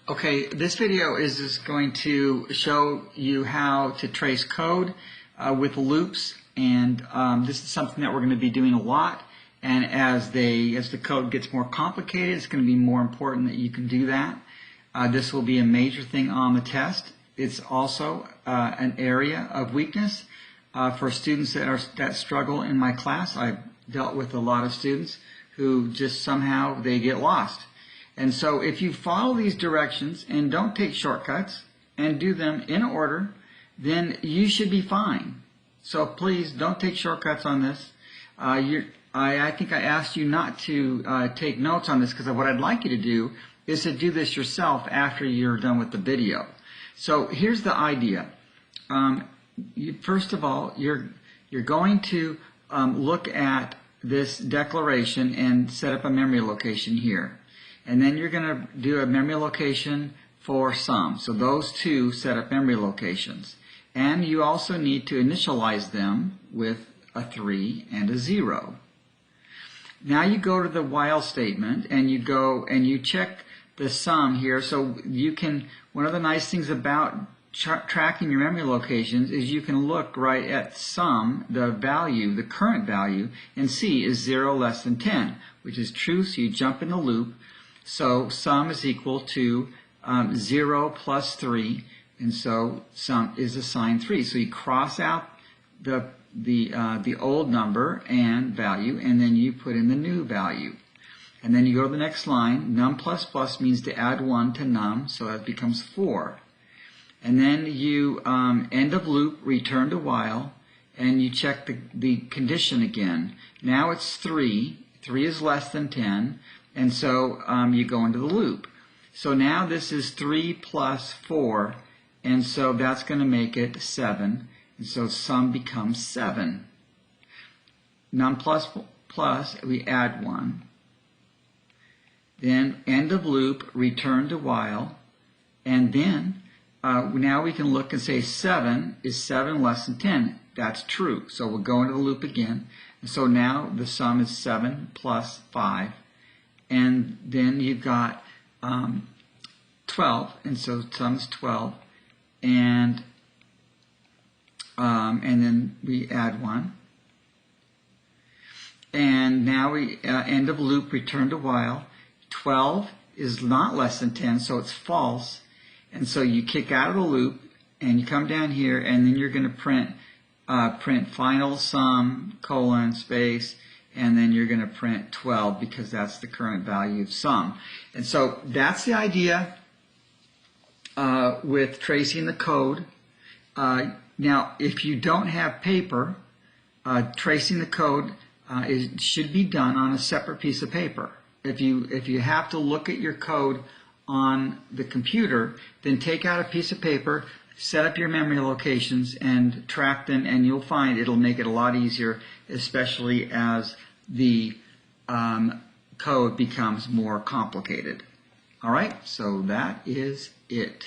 Okay, this video is just going to show you how to trace code with loops, and this is something that we're going to be doing a lot. And as the code gets more complicated, it's going to be more important that you can do that. This will be a major thing on the test. It's also an area of weakness for students that struggle in my class. I've dealt with a lot of students who just somehow they get lost. And so if you follow these directions and don't take shortcuts and do them in order, then you should be fine. So please don't take shortcuts on this. I think I asked you not to take notes on this because what I'd like you to do is to do this yourself after you're done with the video. So here's the idea. First of all, you're going to look at this declaration and set up a memory location here. And then you're going to do a memory location for sum. So those two set up memory locations. And you also need to initialize them with a 3 and a 0. Now you go to the while statement and you go and you check the sum here. So you can, one of the nice things about tracking your memory locations is you can look right at sum, the value, the current value, and see is 0 less than 10, which is true, so you jump in the loop. So sum is equal to 0 plus 3, and so sum is assigned 3. So you cross out the old number and value, and then you put in the new value. And then you go to the next line. Num plus plus means to add 1 to num, so that becomes 4. And then you end of loop, return to while, and you check the condition again. Now it's 3. 3 is less than 10. And so you go into the loop. So now this is 3 plus 4, and so that's going to make it 7. And so sum becomes 7. Num plus plus, we add 1. Then end of loop, return to while, and then now we can look and say 7 is 7 less than 10. That's true. So we'll go into the loop again. And so now the sum is 7 plus 5. And then you've got 12, and so sum is 12, and then we add 1, and now we end of loop, return to while. 12 is not less than 10, so it's false, and so you kick out of the loop, and you come down here, and then you're going to print final sum, colon, space, and then you're going to print 12 because that's the current value of sum. And so that's the idea with tracing the code. Now, if you don't have paper, tracing the code should be done on a separate piece of paper. If you have to look at your code on the computer, then take out a piece of paper, set up your memory locations and track them, and you'll find it'll make it a lot easier, especially as the code becomes more complicated. All right, so that is it.